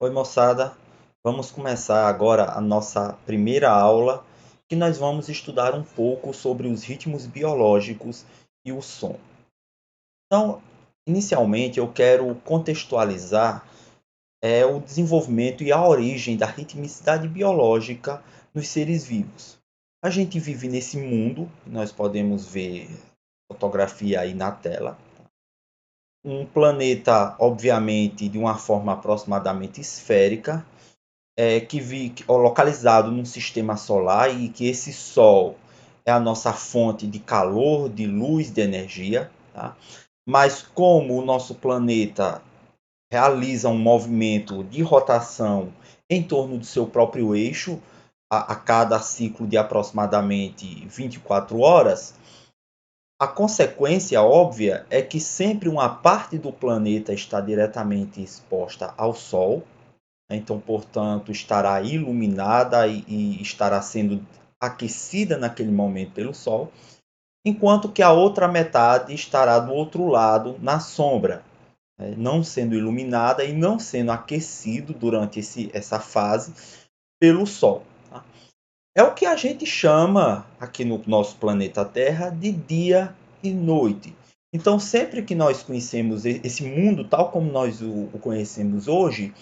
Oi, moçada. Vamos começar agora a nossa primeira aula, que nós vamos estudar um pouco sobre os ritmos biológicos e o som. Então, inicialmente eu quero contextualizar o desenvolvimento e a origem da ritmicidade biológica nos seres vivos. A gente vive nesse mundo, nós podemos ver fotografia aí na tela. Um planeta, obviamente, de uma forma aproximadamente esférica, localizado num sistema solar e que esse Sol é a nossa fonte de calor, de luz, de energia. Tá? Mas como o nosso planeta realiza um movimento de rotação em torno do seu próprio eixo, a cada ciclo de aproximadamente 24 horas, a consequência óbvia é que sempre uma parte do planeta está diretamente exposta ao Sol, então, portanto, estará iluminada e estará sendo aquecida naquele momento pelo Sol, enquanto que a outra metade estará do outro lado, na sombra, não sendo iluminada e não sendo aquecido durante essa fase pelo Sol. Tá? É o que a gente chama, aqui no nosso planeta Terra, de dia e noite. Então, sempre que nós conhecemos esse mundo tal como nós o conhecemos hoje,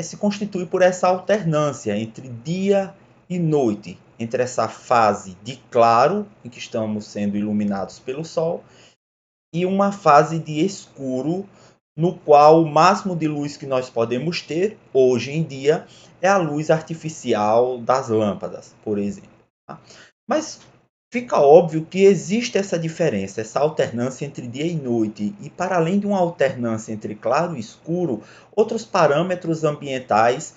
se constitui por essa alternância entre dia e noite, entre essa fase de claro, em que estamos sendo iluminados pelo Sol, e uma fase de escuro, no qual o máximo de luz que nós podemos ter, hoje em dia, é a luz artificial das lâmpadas, por exemplo. Tá? Mas fica óbvio que existe essa diferença, essa alternância entre dia e noite, e para além de uma alternância entre claro e escuro, outros parâmetros ambientais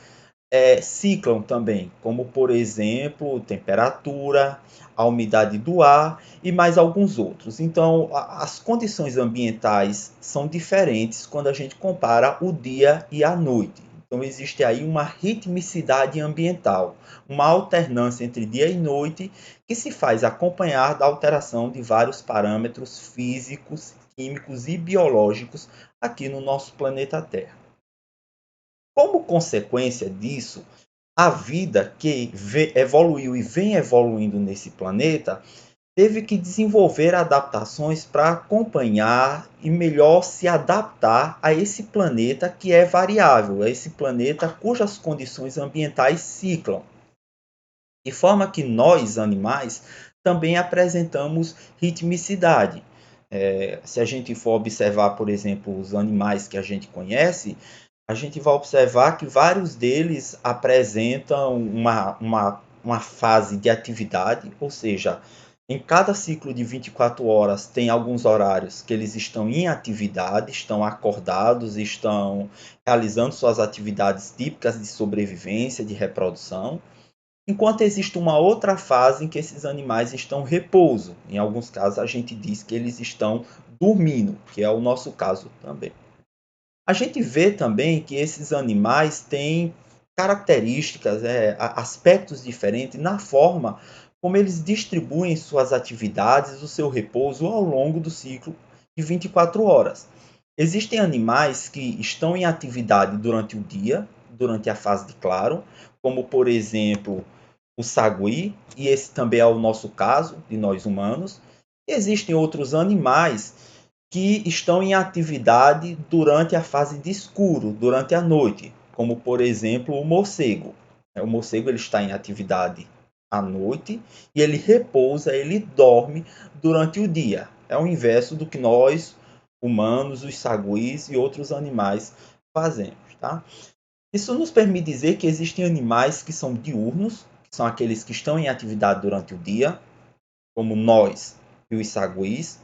ciclam também, como por exemplo temperatura, a umidade do ar e mais alguns outros. Então, as condições ambientais são diferentes quando a gente compara o dia e a noite. Então, existe aí uma ritmicidade ambiental, uma alternância entre dia e noite que se faz acompanhar da alteração de vários parâmetros físicos, químicos e biológicos aqui no nosso planeta Terra. Como consequência disso, a vida que evoluiu e vem evoluindo nesse planeta teve que desenvolver adaptações para acompanhar e melhor se adaptar a esse planeta que é variável, a esse planeta cujas condições ambientais ciclam. De forma que nós, animais, também apresentamos ritmicidade. Se a gente for observar, por exemplo, os animais que a gente conhece, a gente vai observar que vários deles apresentam uma fase de atividade, ou seja, em cada ciclo de 24 horas tem alguns horários que eles estão em atividade, estão acordados, estão realizando suas atividades típicas de sobrevivência, de reprodução. Enquanto existe uma outra fase em que esses animais estão em repouso. Em alguns casos a gente diz que eles estão dormindo, que é o nosso caso também. A gente vê também que esses animais têm características, aspectos diferentes na forma como eles distribuem suas atividades, o seu repouso ao longo do ciclo de 24 horas. Existem animais que estão em atividade durante o dia, durante a fase de claro, como por exemplo o sagui, e esse também é o nosso caso, de nós humanos. E existem outros animais que estão em atividade durante a fase de escuro, durante a noite, como por exemplo o morcego. O morcego ele está em atividade à noite e ele repousa, ele dorme durante o dia. É o inverso do que nós, humanos, os saguis e outros animais fazemos. Tá? Isso nos permite dizer que existem animais que são diurnos, que são aqueles que estão em atividade durante o dia, como nós e os saguis,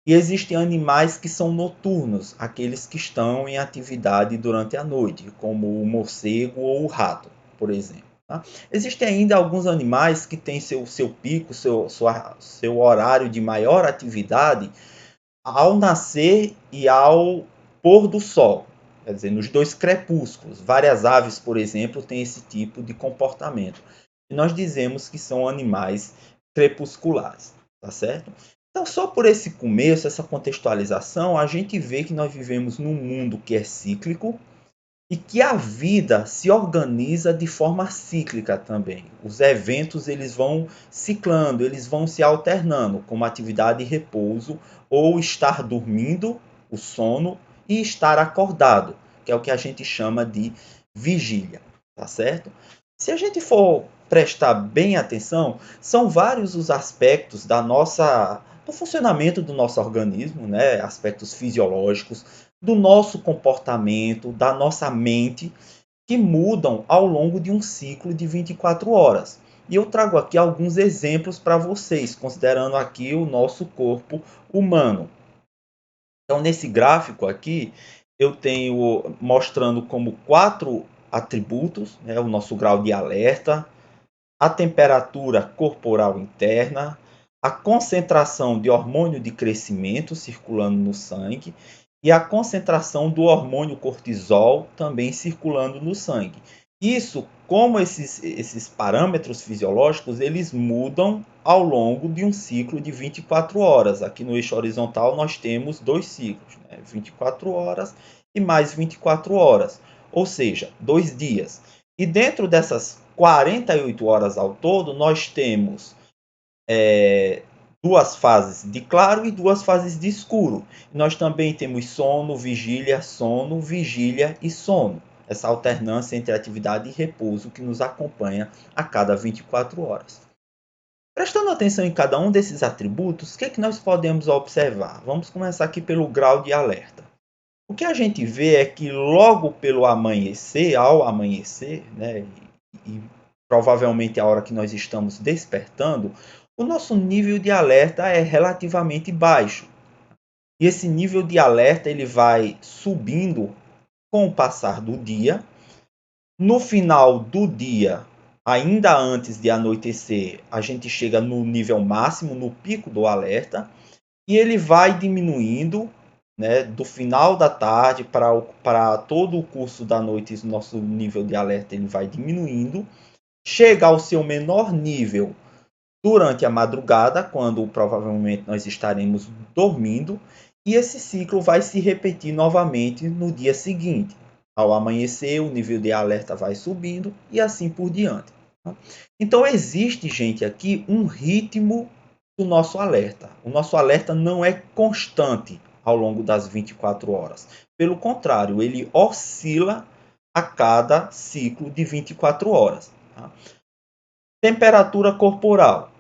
e existem animais que são noturnos, aqueles que estão em atividade durante a noite, como o morcego ou o rato, por exemplo. Tá? Existem ainda alguns animais que têm seu pico, seu horário de maior atividade ao nascer e ao pôr do sol, quer dizer, nos dois crepúsculos. Várias aves, por exemplo, têm esse tipo de comportamento. E nós dizemos que são animais crepusculares, tá certo? Então, só por esse começo, essa contextualização, a gente vê que nós vivemos num mundo que é cíclico e que a vida se organiza de forma cíclica também. Os eventos eles vão ciclando, eles vão se alternando, como atividade e repouso, ou estar dormindo, o sono, e estar acordado, que é o que a gente chama de vigília, tá certo? Se a gente for prestar bem atenção, são vários os aspectos do funcionamento do nosso organismo, né? Aspectos fisiológicos, do nosso comportamento, da nossa mente, que mudam ao longo de um ciclo de 24 horas. E eu trago aqui alguns exemplos para vocês, considerando aqui o nosso corpo humano. Então, nesse gráfico aqui, eu tenho mostrando como 4 atributos, né, o nosso grau de alerta, a temperatura corporal interna, a concentração de hormônio de crescimento circulando no sangue e a concentração do hormônio cortisol também circulando no sangue. Isso, como esses parâmetros fisiológicos, eles mudam ao longo de um ciclo de 24 horas. Aqui no eixo horizontal nós temos 2 ciclos, né? 24 horas e mais 24 horas, ou seja, 2 dias. E dentro dessas 48 horas ao todo, nós temos 2 fases de claro e 2 fases de escuro. Nós também temos sono, vigília e sono. Essa alternância entre atividade e repouso que nos acompanha a cada 24 horas. Prestando atenção em cada um desses atributos, o que nós podemos observar? Vamos começar aqui pelo grau de alerta. O que a gente vê é que logo pelo amanhecer, ao amanhecer, né, e provavelmente a hora que nós estamos despertando, o nosso nível de alerta é relativamente baixo. E esse nível de alerta ele vai subindo com o passar do dia. No final do dia, ainda antes de anoitecer, a gente chega no nível máximo, no pico do alerta, e ele vai diminuindo, né, do final da tarde para todo o curso da noite, nosso nível de alerta ele vai diminuindo, chega ao seu menor nível durante a madrugada, quando provavelmente nós estaremos dormindo, e esse ciclo vai se repetir novamente no dia seguinte. Ao amanhecer, o nível de alerta vai subindo e assim por diante. Então, existe, gente, aqui um ritmo do nosso alerta. O nosso alerta não é constante ao longo das 24 horas. Pelo contrário, ele oscila a cada ciclo de 24 horas. Tá? Temperatura corporal.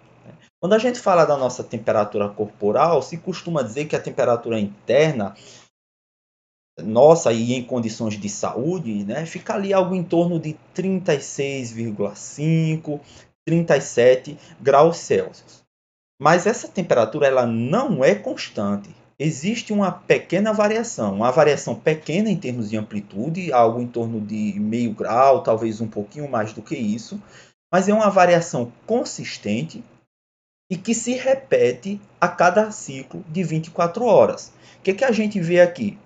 Quando a gente fala da nossa temperatura corporal, se costuma dizer que a temperatura interna nossa e em condições de saúde, né, fica ali algo em torno de 36,5, 37 graus Celsius. Mas essa temperatura ela não é constante. Existe uma variação pequena em termos de amplitude, algo em torno de meio grau, talvez um pouquinho mais do que isso, mas é uma variação consistente e que se repete a cada ciclo de 24 horas. O que a gente vê aqui?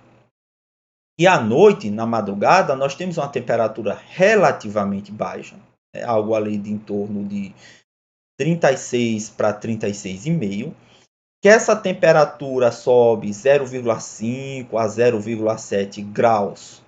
E à noite, na madrugada, nós temos uma temperatura relativamente baixa, algo ali de em torno de 36 para 36,5, que essa temperatura sobe 0,5 a 0,7 graus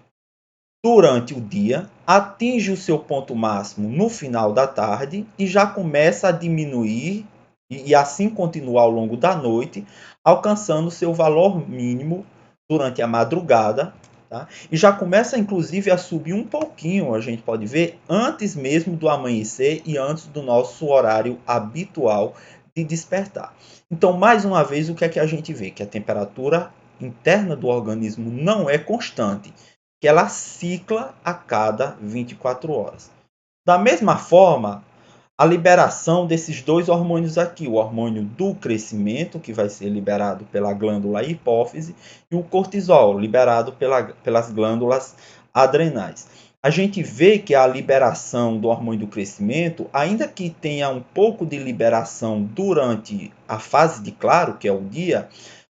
durante o dia, atinge o seu ponto máximo no final da tarde e já começa a diminuir e assim continuar ao longo da noite, alcançando seu valor mínimo durante a madrugada. Tá? E já começa, inclusive, a subir um pouquinho, a gente pode ver, antes mesmo do amanhecer e antes do nosso horário habitual de despertar. Então, mais uma vez, o que é que a gente vê? Que a temperatura interna do organismo não é constante, que ela cicla a cada 24 horas. Da mesma forma, a liberação desses 2 hormônios aqui, o hormônio do crescimento, que vai ser liberado pela glândula hipófise, e o cortisol, liberado pelas glândulas adrenais. A gente vê que a liberação do hormônio do crescimento, ainda que tenha um pouco de liberação durante a fase de claro, que é o dia,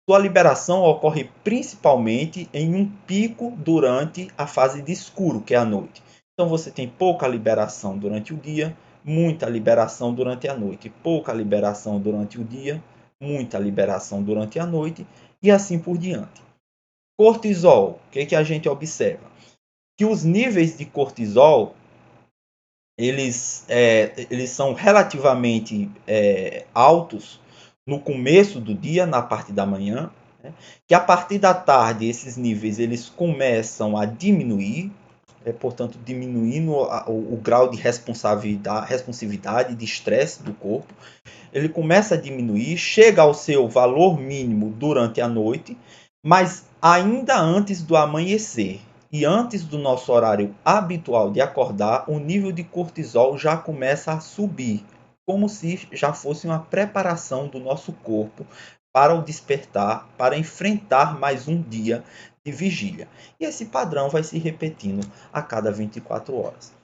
sua liberação ocorre principalmente em um pico durante a fase de escuro, que é a noite. Então você tem pouca liberação durante o dia, muita liberação durante a noite, pouca liberação durante o dia, muita liberação durante a noite e assim por diante. Cortisol, o que a gente observa? que os níveis de cortisol eles são relativamente altos no começo do dia, na parte da manhã, né? Que a partir da tarde esses níveis eles começam a diminuir, portanto diminuindo o grau de responsividade, de estresse do corpo. Ele começa a diminuir, chega ao seu valor mínimo durante a noite, mas ainda antes do amanhecer e antes do nosso horário habitual de acordar, o nível de cortisol já começa a subir, como se já fosse uma preparação do nosso corpo para o despertar, para enfrentar mais um dia de vigília. E esse padrão vai se repetindo a cada 24 horas.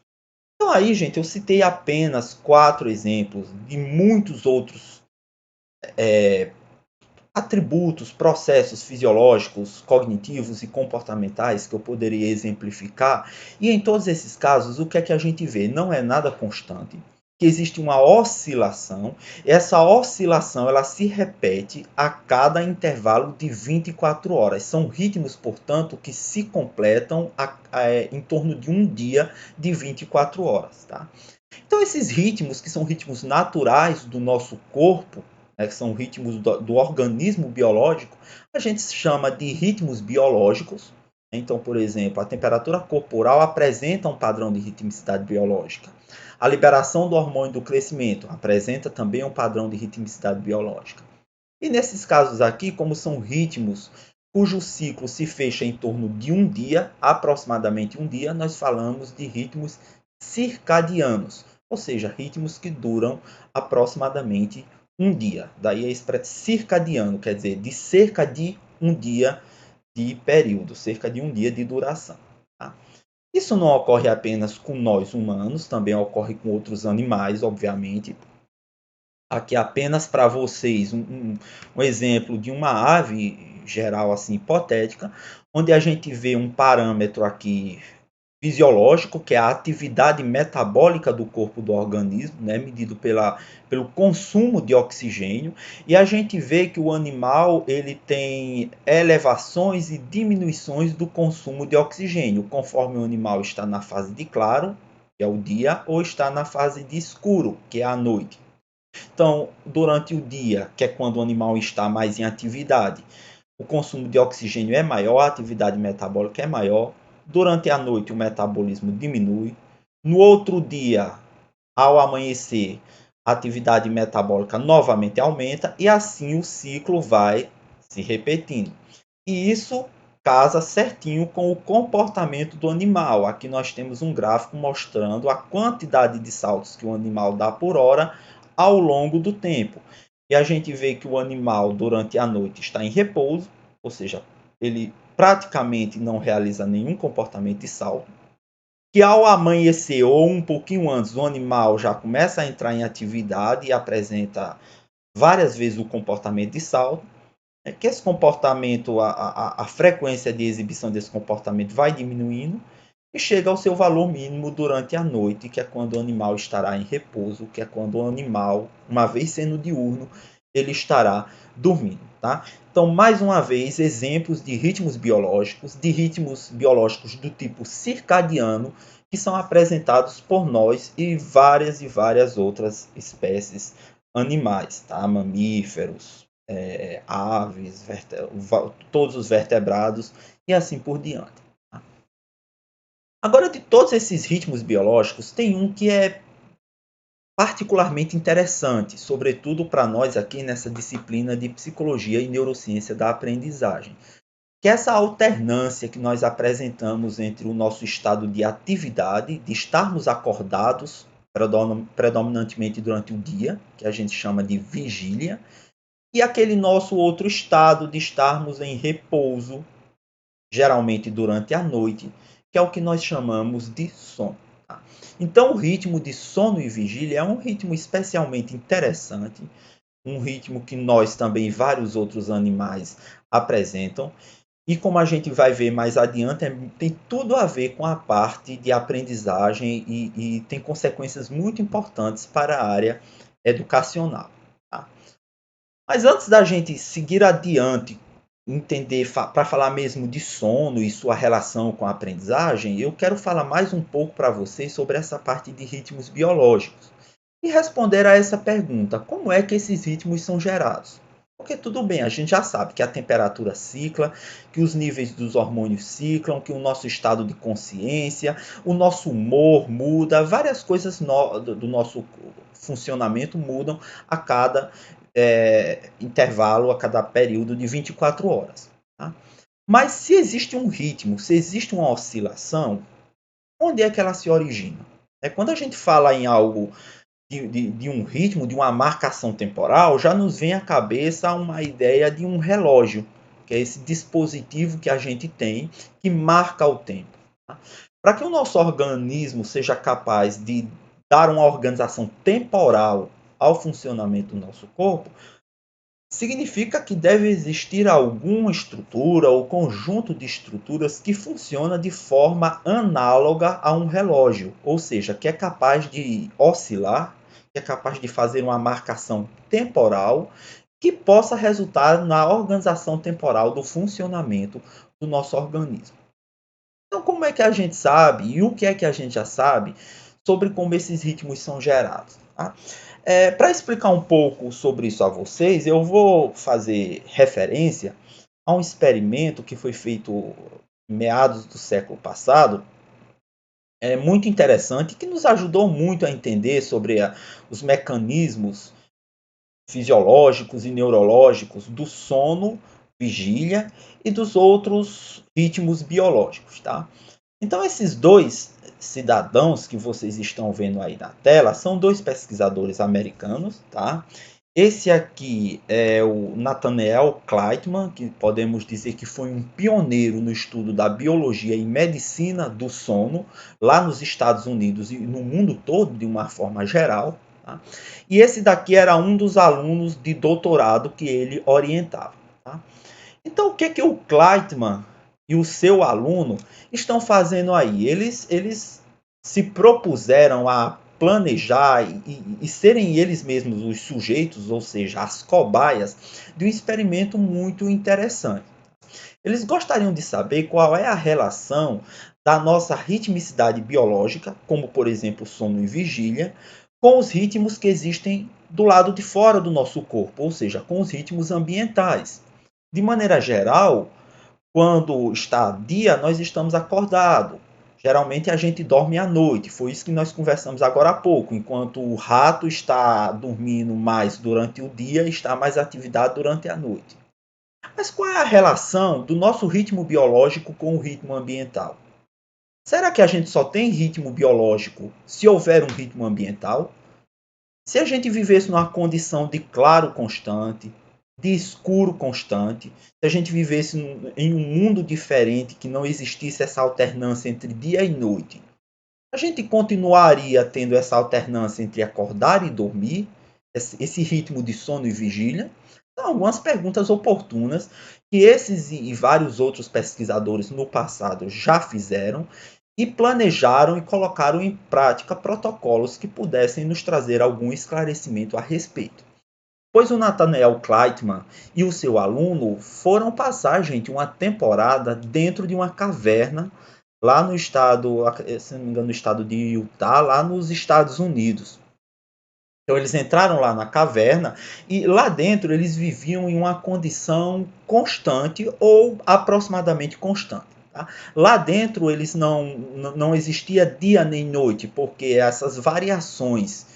Então aí, gente, eu citei apenas 4 exemplos de muitos outros atributos, processos fisiológicos, cognitivos e comportamentais que eu poderia exemplificar. E em todos esses casos, o que é que a gente vê? Não é nada constante, que existe uma oscilação. Essa oscilação ela se repete a cada intervalo de 24 horas. São ritmos, portanto, que se completam em torno de um dia de 24 horas. Tá? Então, esses ritmos, que são ritmos naturais do nosso corpo, né, que são ritmos do organismo biológico, a gente chama de ritmos biológicos. Então, por exemplo, a temperatura corporal apresenta um padrão de ritmicidade biológica. A liberação do hormônio do crescimento apresenta também um padrão de ritmicidade biológica. E nesses casos aqui, como são ritmos cujo ciclo se fecha em torno de um dia, aproximadamente um dia, nós falamos de ritmos circadianos, ou seja, ritmos que duram aproximadamente um dia. Daí a expressão circadiano, quer dizer, de cerca de um dia de período, cerca de um dia de duração. Tá? Isso não ocorre apenas com nós humanos, também ocorre com outros animais, obviamente. Aqui apenas para vocês um exemplo de uma ave geral assim hipotética, onde a gente vê um parâmetro aqui fisiológico, que é a atividade metabólica do corpo do organismo, né, medido pelo consumo de oxigênio, e a gente vê que o animal ele tem elevações e diminuições do consumo de oxigênio, conforme o animal está na fase de claro, que é o dia, ou está na fase de escuro, que é a noite. Então, durante o dia, que é quando o animal está mais em atividade, o consumo de oxigênio é maior, a atividade metabólica é maior. Durante a noite, o metabolismo diminui. No outro dia, ao amanhecer, a atividade metabólica novamente aumenta e assim o ciclo vai se repetindo. E isso casa certinho com o comportamento do animal. Aqui nós temos um gráfico mostrando a quantidade de saltos que o animal dá por hora ao longo do tempo. E a gente vê que o animal durante a noite está em repouso, ou seja, ele praticamente não realiza nenhum comportamento de salto. Que ao amanhecer ou um pouquinho antes, o animal já começa a entrar em atividade e apresenta várias vezes o comportamento de salto. Que esse comportamento, a frequência de exibição desse comportamento vai diminuindo e chega ao seu valor mínimo durante a noite, que é quando o animal estará em repouso, que é quando o animal, uma vez sendo diurno, ele estará dormindo. Tá? Então, mais uma vez, exemplos de ritmos biológicos do tipo circadiano, que são apresentados por nós e várias outras espécies animais, tá? Mamíferos, aves, todos os vertebrados e assim por diante. Tá? Agora, de todos esses ritmos biológicos, tem um que é particularmente interessante, sobretudo para nós aqui nessa disciplina de psicologia e neurociência da aprendizagem, que é essa alternância que nós apresentamos entre o nosso estado de atividade, de estarmos acordados predominantemente durante o dia, que a gente chama de vigília, e aquele nosso outro estado de estarmos em repouso, geralmente durante a noite, que é o que nós chamamos de sono. Tá? Então, o ritmo de sono e vigília é um ritmo especialmente interessante, um ritmo que nós também, vários outros animais, apresentam. E como a gente vai ver mais adiante, tem tudo a ver com a parte de aprendizagem e tem consequências muito importantes para a área educacional. Tá? Mas antes da gente seguir adiante entender, para falar mesmo de sono e sua relação com a aprendizagem, eu quero falar mais um pouco para vocês sobre essa parte de ritmos biológicos e responder a essa pergunta: como é que esses ritmos são gerados? Porque tudo bem, a gente já sabe que a temperatura cicla, que os níveis dos hormônios ciclam, que o nosso estado de consciência, o nosso humor muda, várias coisas do nosso funcionamento mudam a cada intervalo, a cada período de 24 horas. Tá? Mas se existe um ritmo, se existe uma oscilação, onde é que ela se origina? Quando a gente fala em algo de um ritmo, de uma marcação temporal, já nos vem à cabeça uma ideia de um relógio, que é esse dispositivo que a gente tem que marca o tempo. Tá? Para que o nosso organismo seja capaz de dar uma organização temporal ao funcionamento do nosso corpo, significa que deve existir alguma estrutura ou conjunto de estruturas que funciona de forma análoga a um relógio, ou seja, que é capaz de oscilar, que é capaz de fazer uma marcação temporal que possa resultar na organização temporal do funcionamento do nosso organismo. Então, como é que a gente sabe e o que é que a gente já sabe sobre como esses ritmos são gerados? Tá? Para explicar um pouco sobre isso a vocês, eu vou fazer referência a um experimento que foi feito em meados do século passado, muito interessante, que nos ajudou muito a entender sobre os mecanismos fisiológicos e neurológicos do sono, vigília e dos outros ritmos biológicos. Tá? Então, esses dois cidadãos que vocês estão vendo aí na tela são dois pesquisadores americanos, tá? Esse aqui é o Nathaniel Kleitman, que podemos dizer que foi um pioneiro no estudo da biologia e medicina do sono, lá nos Estados Unidos e no mundo todo, de uma forma geral. Tá? E esse daqui era um dos alunos de doutorado que ele orientava. Tá? Então, o que que o Kleitman e o seu aluno estão fazendo aí? Eles se propuseram a planejar e serem eles mesmos os sujeitos, ou seja, as cobaias, de um experimento muito interessante. Eles gostariam de saber qual é a relação da nossa ritmicidade biológica, como por exemplo sono e vigília, com os ritmos que existem do lado de fora do nosso corpo, ou seja, com os ritmos ambientais. De maneira geral, quando está dia, nós estamos acordados. Geralmente a gente dorme à noite. Foi isso que nós conversamos agora há pouco. Enquanto o rato está dormindo mais durante o dia, está mais atividade durante a noite. Mas qual é a relação do nosso ritmo biológico com o ritmo ambiental? Será que a gente só tem ritmo biológico se houver um ritmo ambiental? Se a gente vivesse numa condição de claro constante, de escuro constante, se a gente vivesse em um mundo diferente, que não existisse essa alternância entre dia e noite, a gente continuaria tendo essa alternância entre acordar e dormir, esse ritmo de sono e vigília? São algumas perguntas oportunas que esses e vários outros pesquisadores no passado já fizeram e planejaram e colocaram em prática protocolos que pudessem nos trazer algum esclarecimento a respeito. Pois o Nathaniel Kleitman e o seu aluno foram passar, gente, uma temporada dentro de uma caverna lá no estado, se não me engano, no estado de Utah, lá nos Estados Unidos. Então eles entraram lá na caverna e lá dentro eles viviam em uma condição constante ou aproximadamente constante. Tá? Lá dentro eles não existia dia nem noite, porque essas variações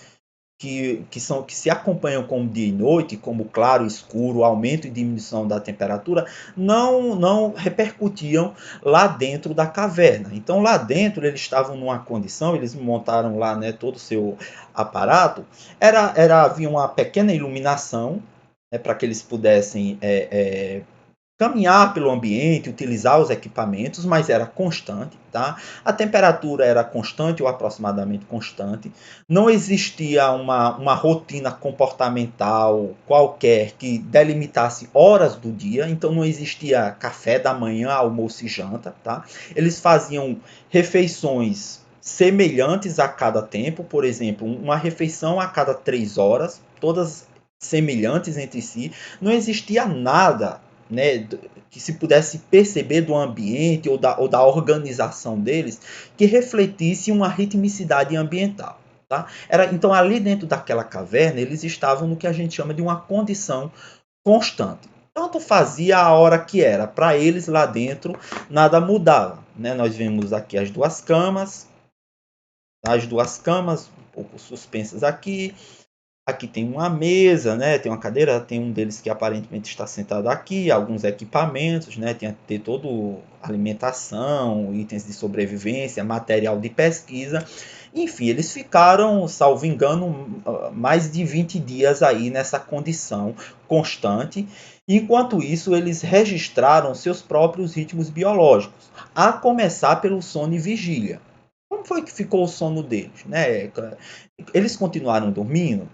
que se acompanham como dia e noite, como claro e escuro, aumento e diminuição da temperatura, não repercutiam lá dentro da caverna. Então, lá dentro, eles estavam numa condição, eles montaram lá, né, todo o seu aparato, havia uma pequena iluminação, né, para que eles pudessem caminhar pelo ambiente, utilizar os equipamentos, mas era constante, tá? A temperatura era constante ou aproximadamente constante. Não existia uma rotina comportamental qualquer que delimitasse horas do dia, então não existia café da manhã, almoço e janta, tá? Eles faziam refeições semelhantes a cada tempo, por exemplo, uma refeição a cada 3 horas, todas semelhantes entre si. Não existia nada né, que se pudesse perceber do ambiente ou da organização deles, que refletisse uma ritmicidade ambiental. Tá? Então, ali dentro daquela caverna, eles estavam no que a gente chama de uma condição constante. Tanto fazia a hora que era, para eles lá dentro nada mudava. Né? Nós vemos aqui as duas camas um pouco suspensas aqui. Aqui tem uma mesa, né? Tem uma cadeira, tem um deles que aparentemente está sentado aqui, alguns equipamentos, né? Tem que ter todo alimentação, itens de sobrevivência, material de pesquisa. Enfim, eles ficaram, salvo engano, mais de 20 dias aí nessa condição constante. Enquanto isso, eles registraram seus próprios ritmos biológicos, a começar pelo sono e vigília. Como foi que ficou o sono deles? Né? Eles continuaram dormindo?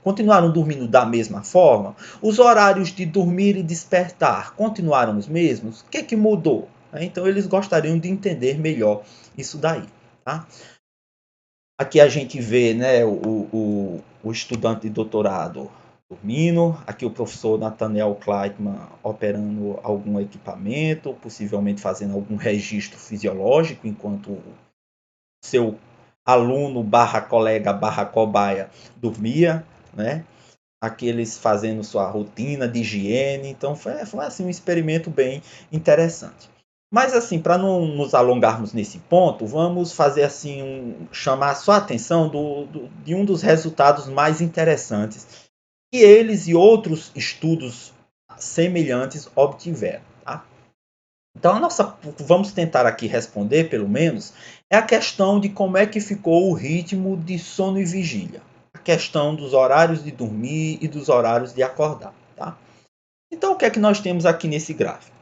Continuaram dormindo da mesma forma? Os horários de dormir e despertar continuaram os mesmos? O que mudou? Então eles gostariam de entender melhor isso daí. Tá? Aqui a gente vê, né, o estudante de doutorado dormindo, aqui o professor Nathaniel Kleitman operando algum equipamento, possivelmente fazendo algum registro fisiológico, enquanto seu aluno barra colega barra cobaia dormia, né? Aqueles fazendo sua rotina de higiene. Então foi assim, um experimento bem interessante. Mas assim, para não nos alongarmos nesse ponto, vamos fazer assim chamar sua atenção de um dos resultados mais interessantes que eles e outros estudos semelhantes obtiveram. Tá? Então, vamos tentar aqui responder, pelo menos, é a questão de como é que ficou o ritmo de sono e vigília. A questão dos horários de dormir e dos horários de acordar. Tá? Então, o que é que nós temos aqui nesse gráfico?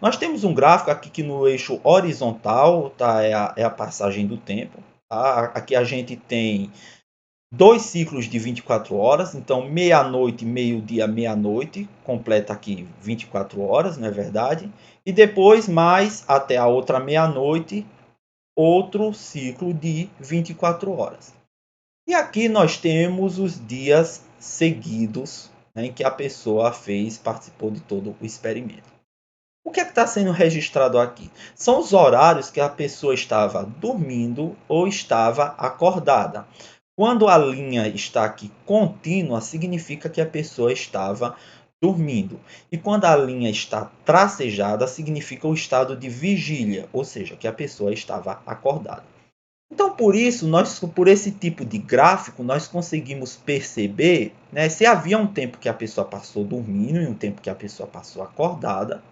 Nós temos um gráfico aqui que no eixo horizontal tá, é a passagem do tempo. Tá? Aqui a gente tem 2 ciclos de 24 horas, então meia-noite, meio-dia, meia-noite, completa aqui 24 horas, não é verdade? E depois mais até a outra meia-noite, outro ciclo de 24 horas. E aqui nós temos os dias seguidos, né, em que a pessoa participou de todo o experimento. O que é que está sendo registrado aqui? São os horários que a pessoa estava dormindo ou estava acordada. Quando a linha está aqui contínua, significa que a pessoa estava dormindo. E quando a linha está tracejada, significa o estado de vigília, ou seja, que a pessoa estava acordada. Então, por esse tipo de gráfico, nós conseguimos perceber, né, se havia um tempo que a pessoa passou dormindo e um tempo que a pessoa passou acordada.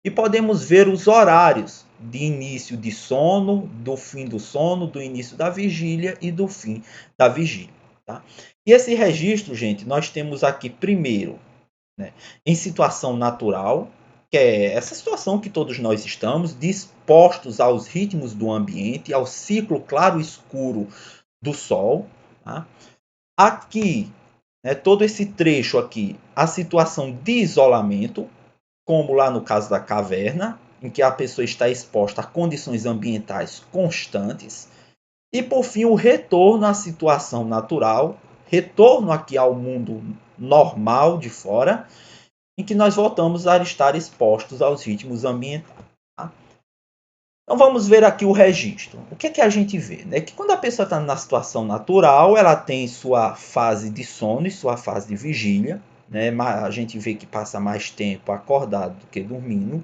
E podemos ver os horários de início de sono, do fim do sono, do início da vigília e do fim da vigília. Tá? E esse registro, gente, nós temos aqui primeiro, né, em situação natural, que é essa situação que todos nós estamos, dispostos aos ritmos do ambiente, ao ciclo claro e escuro do Sol. Tá? Aqui, né, todo esse trecho aqui, a situação de isolamento, como lá no caso da caverna, em que a pessoa está exposta a condições ambientais constantes. E, por fim, o retorno à situação natural, retorno aqui ao mundo normal de fora, em que nós voltamos a estar expostos aos ritmos ambientais. Tá? Então, vamos ver aqui o registro. O que a gente vê? É que quando a pessoa está na situação natural, ela tem sua fase de sono e sua fase de vigília. Né? A gente vê que passa mais tempo acordado do que dormindo.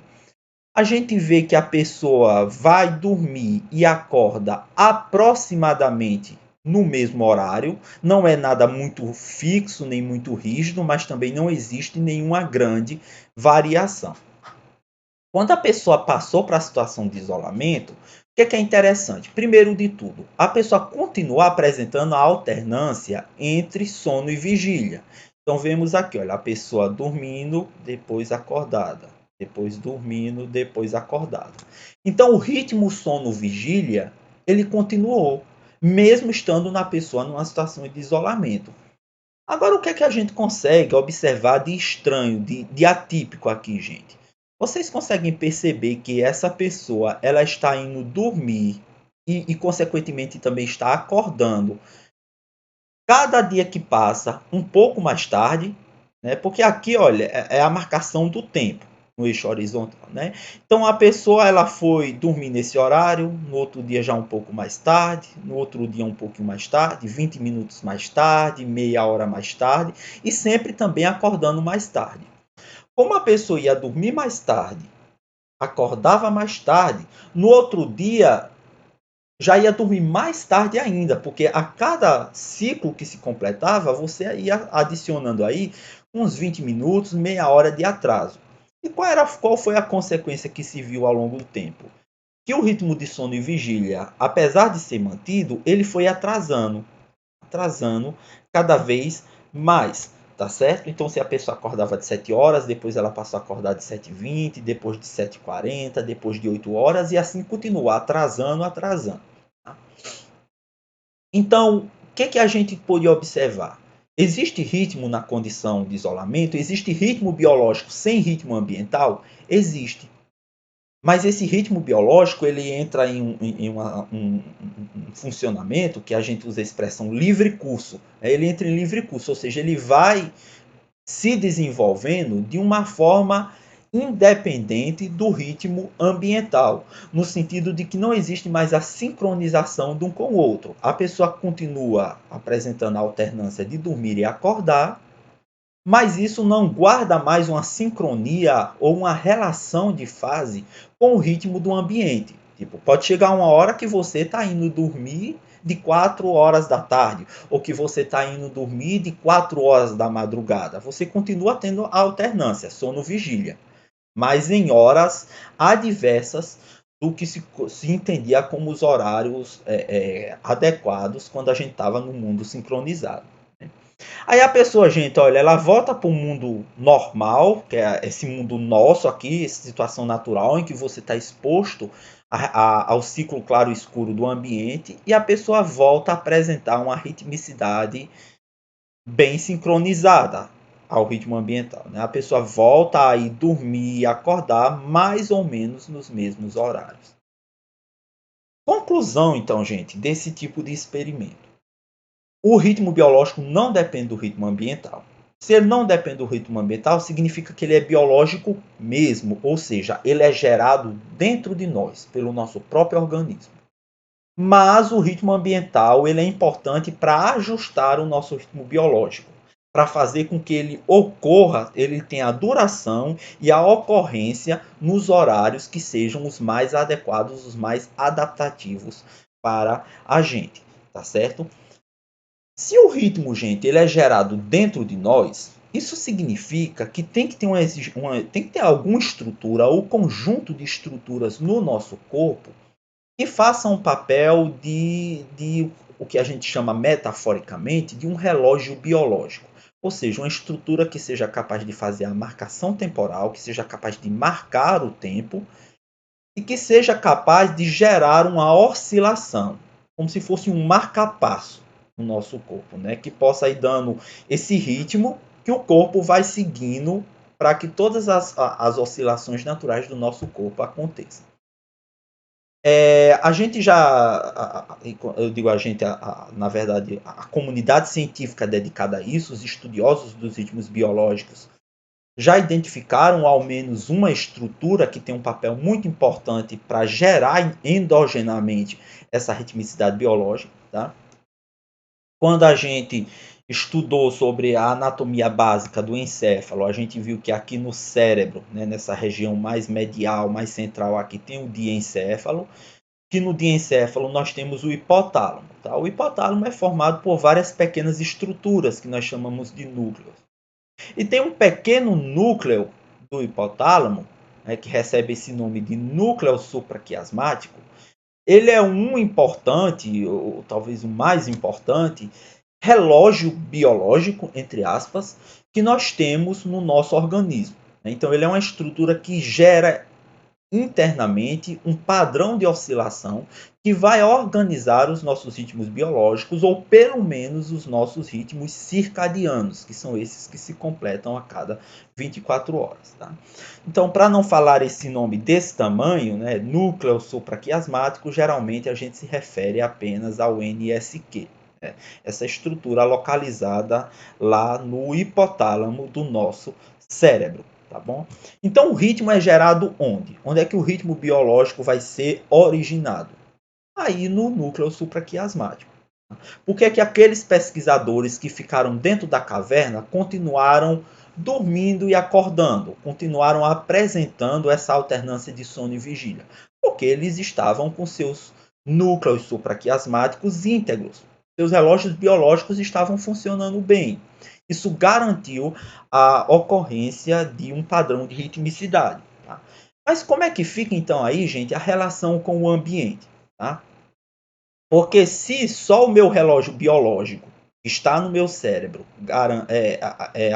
A gente vê que a pessoa vai dormir e acorda aproximadamente no mesmo horário. Não é nada muito fixo nem muito rígido, mas também não existe nenhuma grande variação. Quando a pessoa passou para a situação de isolamento, o que é interessante? Primeiro de tudo, a pessoa continua apresentando a alternância entre sono e vigília. Então vemos aqui, olha, a pessoa dormindo, depois acordada, depois dormindo, depois acordada. Então o ritmo sono-vigília, ele continuou, mesmo estando na pessoa numa situação de isolamento. Agora, o que a gente consegue observar de estranho, de atípico aqui, gente? Vocês conseguem perceber que essa pessoa ela está indo dormir consequentemente, também está acordando cada dia que passa um pouco mais tarde? né? Porque aqui, olha, é a marcação do tempo no eixo horizontal, né? Então a pessoa ela foi dormir nesse horário, no outro dia já um pouco mais tarde, no outro dia um pouquinho mais tarde, 20 minutos mais tarde, meia hora mais tarde e sempre também acordando mais tarde. Como a pessoa ia dormir mais tarde, acordava mais tarde, no outro dia já ia dormir mais tarde ainda, porque a cada ciclo que se completava, você ia adicionando aí uns 20 minutos, meia hora de atraso. E qual foi a consequência que se viu ao longo do tempo? Que o ritmo de sono e vigília, apesar de ser mantido, ele foi atrasando cada vez mais, tá certo? Então, se a pessoa acordava de 7 horas, depois ela passou a acordar de 7h20, depois de 7h40, depois de 8 horas, e assim continuar atrasando. Tá? Então, o que a gente pôde observar? Existe ritmo na condição de isolamento? Existe ritmo biológico sem ritmo ambiental? Existe. Mas esse ritmo biológico ele entra um funcionamento que a gente usa a expressão livre curso. Ele entra em livre curso, ou seja, ele vai se desenvolvendo de uma forma independente do ritmo ambiental, no sentido de que não existe mais a sincronização de um com o outro. A pessoa continua apresentando a alternância de dormir e acordar, mas isso não guarda mais uma sincronia ou uma relação de fase com o ritmo do ambiente. Tipo, pode chegar uma hora que você está indo dormir de 4 horas da tarde, ou que você está indo dormir de 4 horas da madrugada. Você continua tendo a alternância, sono-vigília, mas em horas adversas do que se entendia como os horários adequados quando a gente estava no mundo sincronizado. Aí a pessoa, gente, olha, ela volta para o mundo normal, que é esse mundo nosso aqui, essa situação natural em que você está exposto ao ciclo claro e escuro do ambiente, e a pessoa volta a apresentar uma ritmicidade bem sincronizada ao ritmo ambiental. Né? A pessoa volta a ir dormir e acordar mais ou menos nos mesmos horários. Conclusão, então, gente, desse tipo de experimento. O ritmo biológico não depende do ritmo ambiental. Se ele não depende do ritmo ambiental, significa que ele é biológico mesmo, ou seja, ele é gerado dentro de nós, pelo nosso próprio organismo. Mas o ritmo ambiental ele é importante para ajustar o nosso ritmo biológico, para fazer com que ele ocorra, ele tenha a duração e a ocorrência nos horários que sejam os mais adequados, os mais adaptativos para a gente, tá certo? Se o ritmo, gente, ele é gerado dentro de nós, isso significa que tem que ter, tem que ter alguma estrutura ou conjunto de estruturas no nosso corpo que façam um papel de o que a gente chama metaforicamente de um relógio biológico. Ou seja, uma estrutura que seja capaz de fazer a marcação temporal, que seja capaz de marcar o tempo e que seja capaz de gerar uma oscilação, como se fosse um marca-passo no nosso corpo, né? Que possa ir dando esse ritmo que o corpo vai seguindo para que todas as oscilações naturais do nosso corpo aconteçam. A gente já, eu digo a gente, na verdade, a comunidade científica dedicada a isso, os estudiosos dos ritmos biológicos, já identificaram ao menos uma estrutura que tem um papel muito importante para gerar endogenamente essa ritmicidade biológica. Tá? Quando a gente estudou sobre a anatomia básica do encéfalo, a gente viu que aqui no cérebro, né, nessa região mais medial, mais central, aqui tem o diencéfalo, que no diencéfalo nós temos o hipotálamo. Tá? O hipotálamo é formado por várias pequenas estruturas que nós chamamos de núcleos. E tem um pequeno núcleo do hipotálamo, né, que recebe esse nome de núcleo supraquiasmático. Ele é um importante, ou talvez o mais importante, relógio biológico, entre aspas, que nós temos no nosso organismo. Então, ele é uma estrutura que gera internamente um padrão de oscilação que vai organizar os nossos ritmos biológicos, ou pelo menos os nossos ritmos circadianos, que são esses que se completam a cada 24 horas. Tá? Então, para não falar esse nome desse tamanho, né, núcleo supraquiasmático, geralmente a gente se refere apenas ao NSQ. essa estrutura localizada lá no hipotálamo do nosso cérebro, tá bom? Então o ritmo é gerado onde? Onde é que o ritmo biológico vai ser originado? Aí no núcleo supraquiasmático. Por que é que aqueles pesquisadores que ficaram dentro da caverna continuaram dormindo e acordando, continuaram apresentando essa alternância de sono e vigília? Porque eles estavam com seus núcleos supraquiasmáticos íntegros. Seus relógios biológicos estavam funcionando bem. Isso garantiu a ocorrência de um padrão de ritmicidade. Tá? Mas como é que fica então aí, gente, a relação com o ambiente? Tá? Porque se só o meu relógio biológico está no meu cérebro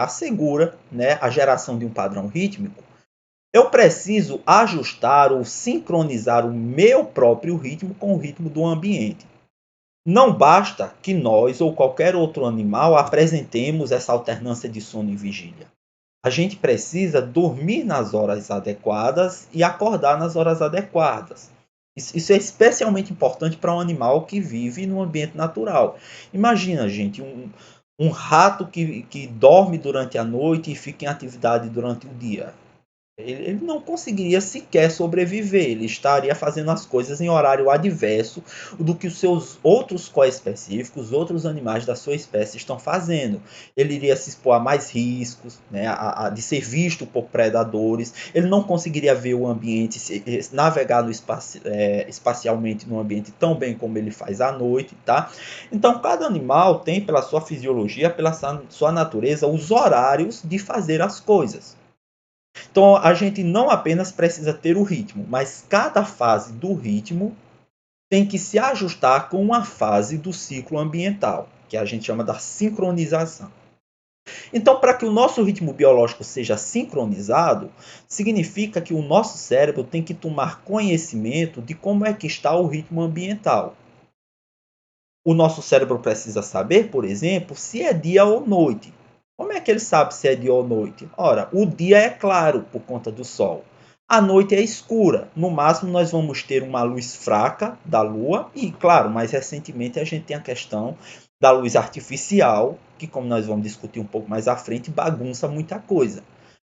assegura, né, a geração de um padrão rítmico, eu preciso ajustar ou sincronizar o meu próprio ritmo com o ritmo do ambiente. Não basta que nós ou qualquer outro animal apresentemos essa alternância de sono e vigília. A gente precisa dormir nas horas adequadas e acordar nas horas adequadas. Isso é especialmente importante para um animal que vive no ambiente natural. Imagina, gente, um rato que dorme durante a noite e fica em atividade durante o dia. Ele não conseguiria sequer sobreviver, ele estaria fazendo as coisas em horário adverso do que os seus outros coespecíficos, outros animais da sua espécie estão fazendo. Ele iria se expor a mais riscos, né, de ser visto por predadores, ele não conseguiria ver o ambiente, navegar no espacialmente no ambiente tão bem como ele faz à noite. Tá? Então, cada animal tem, pela sua fisiologia, pela sua natureza, os horários de fazer as coisas. Então a gente não apenas precisa ter o ritmo, mas cada fase do ritmo tem que se ajustar com uma fase do ciclo ambiental, que a gente chama da sincronização. Então, para que o nosso ritmo biológico seja sincronizado, significa que o nosso cérebro tem que tomar conhecimento de como é que está o ritmo ambiental. O nosso cérebro precisa saber, por exemplo, se é dia ou noite. Como é que ele sabe se é dia ou noite? Ora, o dia é claro por conta do sol. A noite é escura. No máximo, nós vamos ter uma luz fraca da lua. E, claro, mais recentemente a gente tem a questão da luz artificial, que, como nós vamos discutir um pouco mais à frente, bagunça muita coisa.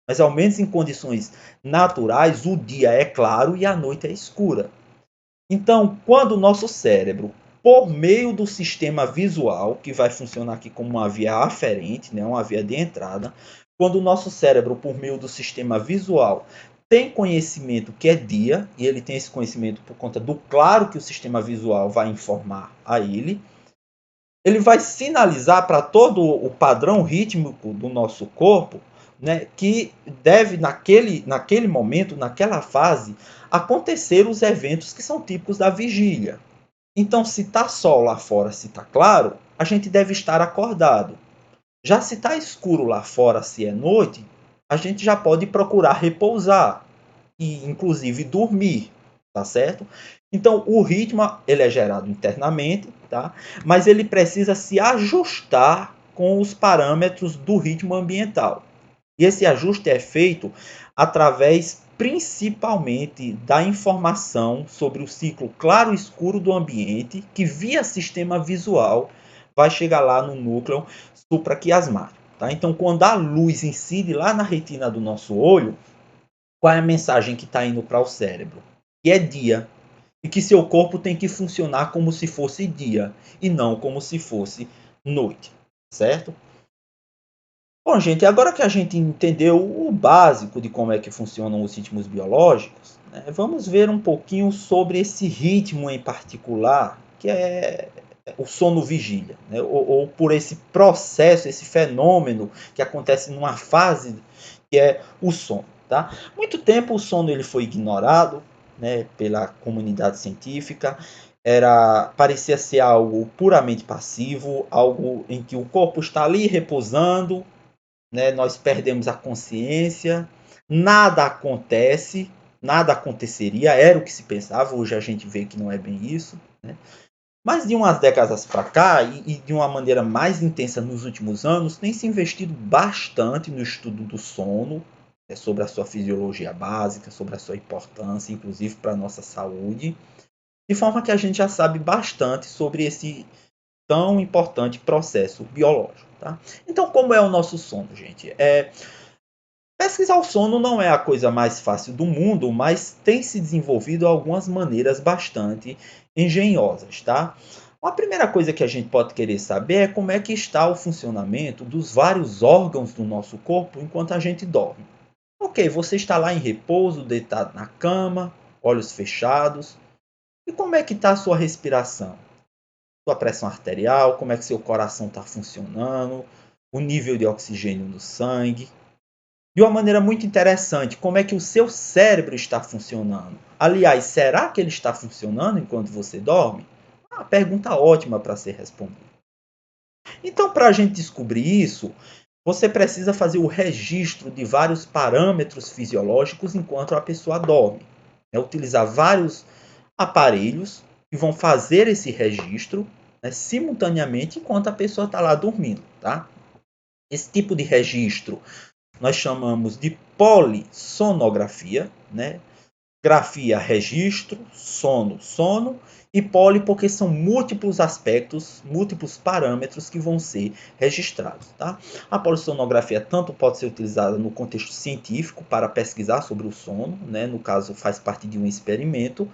Mas, ao menos em condições naturais, o dia é claro e a noite é escura. Então, quando o nosso cérebro, por meio do sistema visual, que vai funcionar aqui como uma via aferente, né, uma via de entrada, quando o nosso cérebro, por meio do sistema visual, tem conhecimento que é dia, e ele tem esse conhecimento por conta do claro que o sistema visual vai informar a ele vai sinalizar para todo o padrão rítmico do nosso corpo, né, que deve, naquele momento, naquela fase, acontecer os eventos que são típicos da vigília. Então, se está sol lá fora, se está claro, a gente deve estar acordado. Já se está escuro lá fora, se é noite, a gente já pode procurar repousar e, inclusive, dormir, tá certo? Então, o ritmo ele é gerado internamente, tá? Mas ele precisa se ajustar com os parâmetros do ritmo ambiental. E esse ajuste é feito através principalmente da informação sobre o ciclo claro e escuro do ambiente, que via sistema visual vai chegar lá no núcleo supraquiasmático. Tá? Então, quando a luz incide lá na retina do nosso olho, qual é a mensagem que está indo para o cérebro? Que é dia. E que seu corpo tem que funcionar como se fosse dia e não como se fosse noite. Certo? Bom, gente, agora que a gente entendeu o básico de como é que funcionam os ritmos biológicos, né, vamos ver um pouquinho sobre esse ritmo em particular, que é o sono-vigília, né, ou por esse processo, esse fenômeno que acontece numa fase que é o sono. Tá? Muito tempo o sono ele foi ignorado, né, pela comunidade científica, parecia ser algo puramente passivo, algo em que o corpo está ali repousando, né? Nós perdemos a consciência, nada acontece, nada aconteceria, era o que se pensava, hoje a gente vê que não é bem isso. Né? Mas de umas décadas para cá, e de uma maneira mais intensa nos últimos anos, tem se investido bastante no estudo do sono, sobre a sua fisiologia básica, sobre a sua importância, inclusive para a nossa saúde, de forma que a gente já sabe bastante sobre tão importante processo biológico. Tá? Então, como é o nosso sono, gente? Pesquisar o sono não é a coisa mais fácil do mundo, mas tem se desenvolvido algumas maneiras bastante engenhosas, tá? A primeira coisa que a gente pode querer saber é como é que está o funcionamento dos vários órgãos do nosso corpo enquanto a gente dorme. Ok, você está lá em repouso, deitado na cama, olhos fechados. E como é que está a sua respiração? Sua pressão arterial, como é que seu coração está funcionando, o nível de oxigênio no sangue. De uma maneira muito interessante, como é que o seu cérebro está funcionando. Aliás, será que ele está funcionando enquanto você dorme? Uma pergunta ótima para ser respondida. Então, para a gente descobrir isso, você precisa fazer o registro de vários parâmetros fisiológicos enquanto a pessoa dorme. Utilizar vários aparelhos que vão fazer esse registro, simultaneamente enquanto a pessoa está lá dormindo. Tá? Esse tipo de registro nós chamamos de polissonografia, né? Grafia, registro, sono, sono, e poli porque são múltiplos aspectos, múltiplos parâmetros que vão ser registrados. Tá? A polissonografia tanto pode ser utilizada no contexto científico para pesquisar sobre o sono, né? No caso faz parte de um experimento,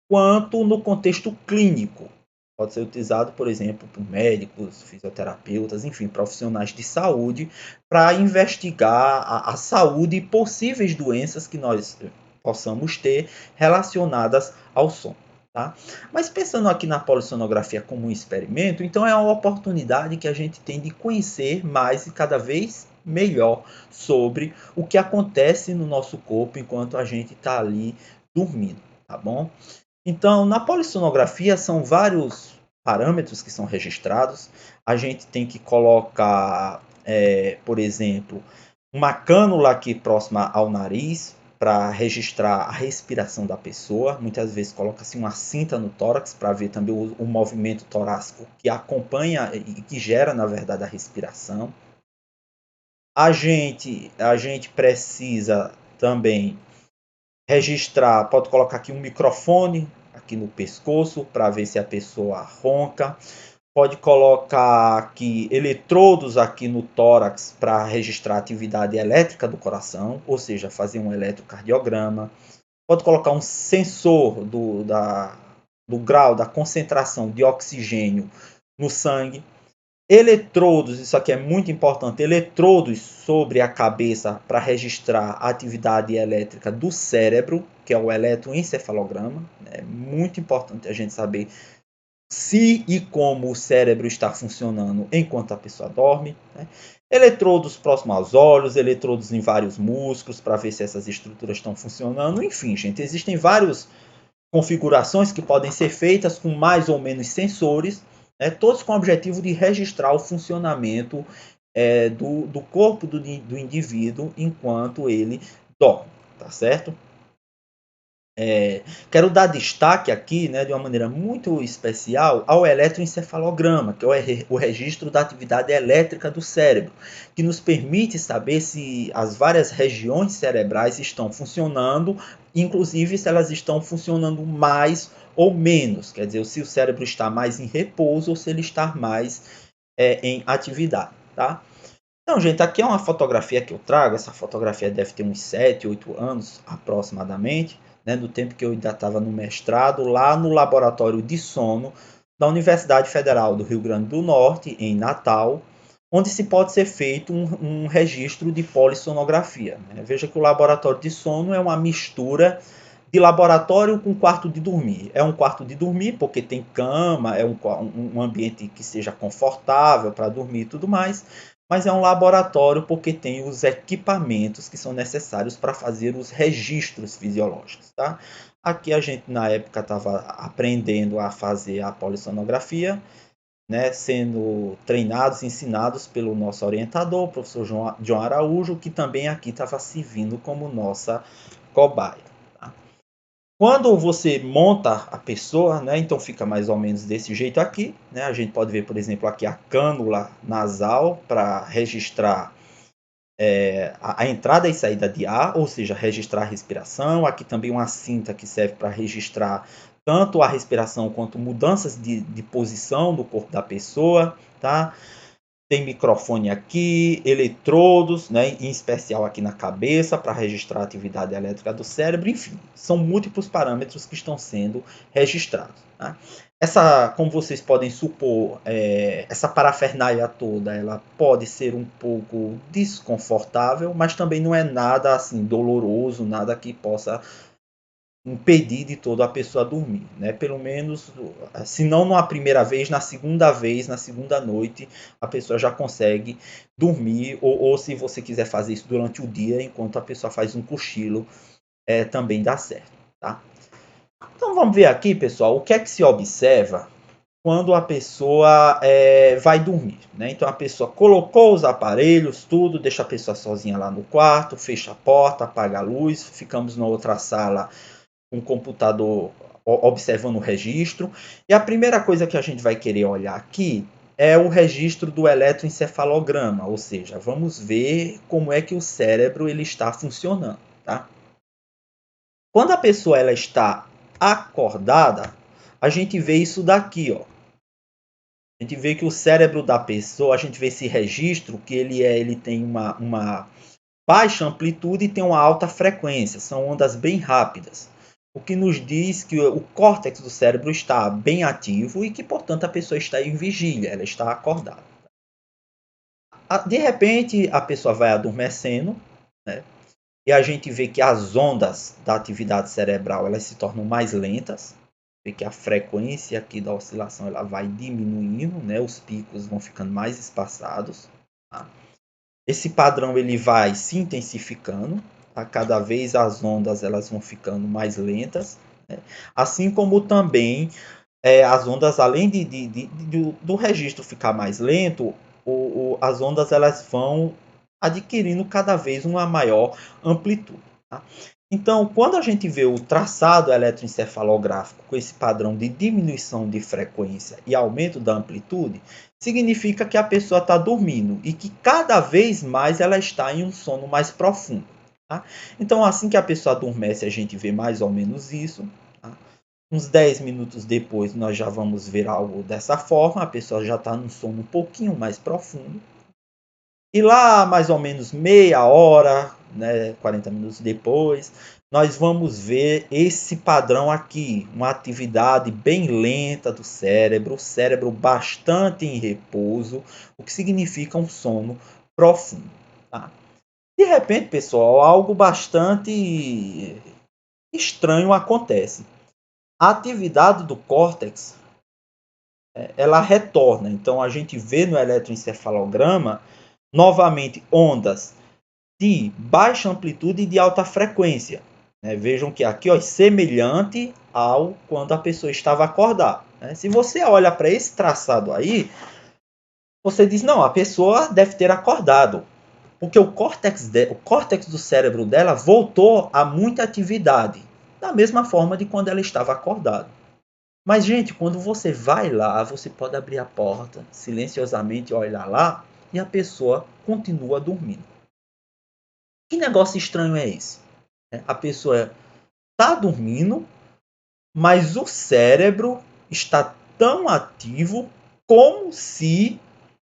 quanto no contexto clínico. Pode ser utilizado, por exemplo, por médicos, fisioterapeutas, enfim, profissionais de saúde, para investigar a saúde e possíveis doenças que nós possamos ter relacionadas ao sono. Tá? Mas pensando aqui na polissonografia como um experimento, então é uma oportunidade que a gente tem de conhecer mais e cada vez melhor sobre o que acontece no nosso corpo enquanto a gente está ali dormindo, tá bom? Então, na polissonografia são vários parâmetros que são registrados. A gente tem que colocar, por exemplo, uma cânula aqui próxima ao nariz para registrar a respiração da pessoa. Muitas vezes coloca-se uma cinta no tórax para ver também o movimento torácico que acompanha e que gera, na verdade, a respiração. A gente precisa também registrar, pode colocar aqui um microfone aqui no pescoço para ver se a pessoa ronca. Pode colocar aqui eletrodos aqui no tórax para registrar a atividade elétrica do coração, ou seja, fazer um eletrocardiograma. Pode colocar um sensor do grau da concentração de oxigênio no sangue. Eletrodos, isso aqui é muito importante, eletrodos sobre a cabeça para registrar a atividade elétrica do cérebro, que é o eletroencefalograma. É muito importante a gente saber se e como o cérebro está funcionando enquanto a pessoa dorme. Né? Eletrodos próximos aos olhos, eletrodos em vários músculos para ver se essas estruturas estão funcionando. Enfim, gente, existem várias configurações que podem ser feitas com mais ou menos sensores, todos com o objetivo de registrar o funcionamento do corpo do indivíduo enquanto ele dorme, tá certo? Quero dar destaque aqui, de uma maneira muito especial, ao eletroencefalograma, que é o registro da atividade elétrica do cérebro, que nos permite saber se as várias regiões cerebrais estão funcionando, inclusive se elas estão funcionando mais ou menos, quer dizer, se o cérebro está mais em repouso ou se ele está mais em atividade. Tá? Então, gente, aqui é uma fotografia que eu trago. Essa fotografia deve ter uns 7, 8 anos aproximadamente, do tempo que eu ainda estava no mestrado, lá no laboratório de sono da Universidade Federal do Rio Grande do Norte, em Natal, onde se pode ser feito um registro de polissonografia. Veja que o laboratório de sono é uma mistura de laboratório com quarto de dormir. É um quarto de dormir porque tem cama, é um ambiente que seja confortável para dormir e tudo mais, mas é um laboratório porque tem os equipamentos que são necessários para fazer os registros fisiológicos. Tá? Aqui a gente, na época, estava aprendendo a fazer a polissonografia, sendo treinados, ensinados pelo nosso orientador, o professor João Araújo, que também aqui estava servindo como nossa cobaia. Tá? Quando você monta a pessoa, então fica mais ou menos desse jeito aqui. A gente pode ver, por exemplo, aqui a cânula nasal para registrar a entrada e saída de ar, ou seja, registrar a respiração. Aqui também uma cinta que serve para registrar tanto a respiração quanto mudanças de posição do corpo da pessoa, tá? Tem microfone aqui, eletrodos, né, em especial aqui na cabeça, para registrar a atividade elétrica do cérebro, enfim, são múltiplos parâmetros que estão sendo registrados. Tá? Como vocês podem supor, essa parafernália toda, ela pode ser um pouco desconfortável, mas também não é nada assim doloroso, nada que possa impedir de todo a pessoa dormir, né? Pelo menos, se não na primeira vez, na segunda noite, a pessoa já consegue dormir, ou se você quiser fazer isso durante o dia, enquanto a pessoa faz um cochilo, também dá certo, tá? Então vamos ver aqui, pessoal, o que é que se observa quando a pessoa vai dormir, né? Então a pessoa colocou os aparelhos, tudo, deixa a pessoa sozinha lá no quarto, fecha a porta, apaga a luz, ficamos na outra sala um computador observando o registro. E a primeira coisa que a gente vai querer olhar aqui é o registro do eletroencefalograma, ou seja, vamos ver como é que o cérebro ele está funcionando, tá? Quando a pessoa ela está acordada, a gente vê isso daqui, ó. A gente vê que o cérebro da pessoa, a gente vê esse registro que ele tem uma baixa amplitude e tem uma alta frequência, são ondas bem rápidas. O que nos diz que o córtex do cérebro está bem ativo e que, portanto, a pessoa está em vigília, ela está acordada. De repente, a pessoa vai adormecendo, né? E a gente vê que as ondas da atividade cerebral elas se tornam mais lentas, vê que a frequência aqui da oscilação ela vai diminuindo, né? Os picos vão ficando mais espaçados. Tá? Esse padrão ele vai se intensificando, tá? Cada vez as ondas elas vão ficando mais lentas, né? Assim como também as ondas, além do registro ficar mais lento, as ondas elas vão adquirindo cada vez uma maior amplitude. Tá? Então, quando a gente vê o traçado eletroencefalográfico com esse padrão de diminuição de frequência e aumento da amplitude, significa que a pessoa está dormindo e que cada vez mais ela está em um sono mais profundo. Tá? Então, assim que a pessoa adormece, a gente vê mais ou menos isso. Tá? Uns 10 minutos depois, nós já vamos ver algo dessa forma, a pessoa já está num sono um pouquinho mais profundo. E lá, mais ou menos meia hora, né, 40 minutos depois, nós vamos ver esse padrão aqui, uma atividade bem lenta do cérebro, o cérebro bastante em repouso, o que significa um sono profundo. Tá? De repente, pessoal, algo bastante estranho acontece. A atividade do córtex, ela retorna. Então, a gente vê no eletroencefalograma, novamente, ondas de baixa amplitude e de alta frequência. Vejam que aqui é semelhante ao quando a pessoa estava acordada. Se você olha para esse traçado aí, você diz, não, a pessoa deve ter acordado. Porque o córtex do cérebro dela voltou a muita atividade. Da mesma forma de quando ela estava acordada. Mas, gente, quando você vai lá, você pode abrir a porta silenciosamente, olhar lá, e a pessoa continua dormindo. Que negócio estranho é esse? A pessoa está dormindo, mas o cérebro está tão ativo como se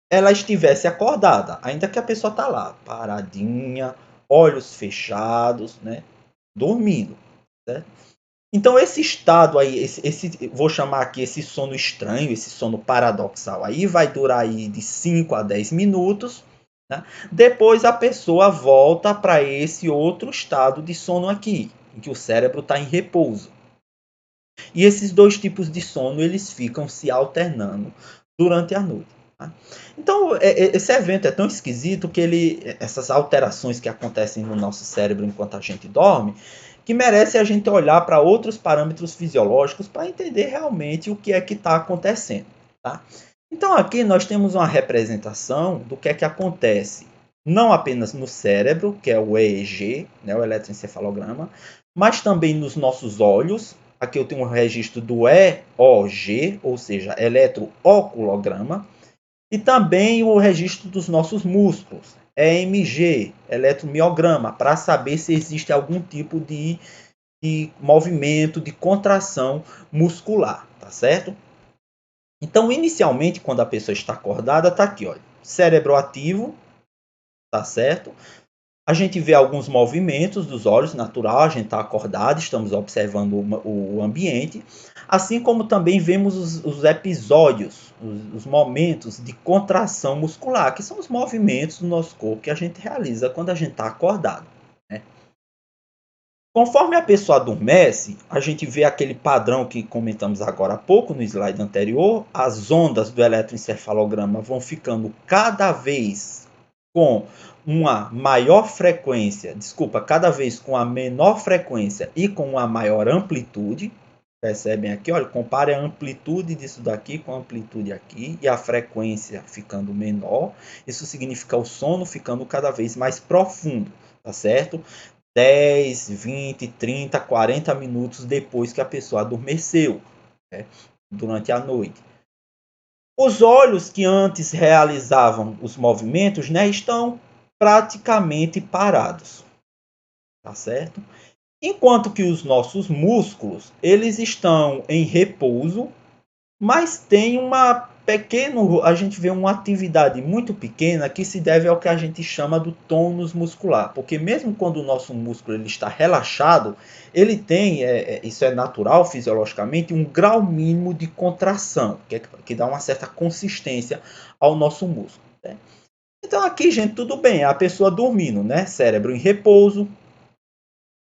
ela estivesse acordada, ainda que a pessoa está lá, paradinha, olhos fechados, né, dormindo. Certo? Então esse estado aí, vou chamar aqui esse sono estranho, esse sono paradoxal aí, vai durar aí de 5 a 10 minutos. Né? Depois a pessoa volta para esse outro estado de sono aqui, em que o cérebro está em repouso. E esses dois tipos de sono eles ficam se alternando durante a noite. Tá? Então esse evento é tão esquisito que essas alterações que acontecem no nosso cérebro enquanto a gente dorme, que merece a gente olhar para outros parâmetros fisiológicos para entender realmente o que é que está acontecendo. Tá? Então aqui nós temos uma representação do que é que acontece, não apenas no cérebro, que é o EEG, né, o eletroencefalograma, mas também nos nossos olhos. Aqui eu tenho um registro do EOG, ou seja, eletrooculograma, e também o registro dos nossos músculos, EMG, eletromiograma, para saber se existe algum tipo de de movimento, de contração muscular, tá certo? Então, inicialmente, quando a pessoa está acordada, tá aqui, olha, cérebro ativo, tá certo? A gente vê alguns movimentos dos olhos, natural, a gente está acordado, estamos observando o ambiente, assim como também vemos os episódios, os momentos de contração muscular, que são os movimentos do nosso corpo que a gente realiza quando a gente está acordado, né? Conforme a pessoa adormece, a gente vê aquele padrão que comentamos agora há pouco no slide anterior, as ondas do eletroencefalograma vão ficando cada vez com uma maior frequência, cada vez com a menor frequência e com uma maior amplitude. Percebem aqui, olha, compare a amplitude disso daqui com a amplitude aqui e a frequência ficando menor. Isso significa o sono ficando cada vez mais profundo, tá certo? 10, 20, 30, 40 minutos depois que a pessoa adormeceu, né, durante a noite. Os olhos que antes realizavam os movimentos, né, estão praticamente parados, tá certo? Enquanto que os nossos músculos, eles estão em repouso, mas tem a gente vê uma atividade muito pequena que se deve ao que a gente chama do tônus muscular, porque mesmo quando o nosso músculo ele está relaxado, ele tem, isso é natural fisiologicamente, um grau mínimo de contração, que dá uma certa consistência ao nosso músculo, né? Então aqui, gente, tudo bem, a pessoa dormindo, né? Cérebro em repouso,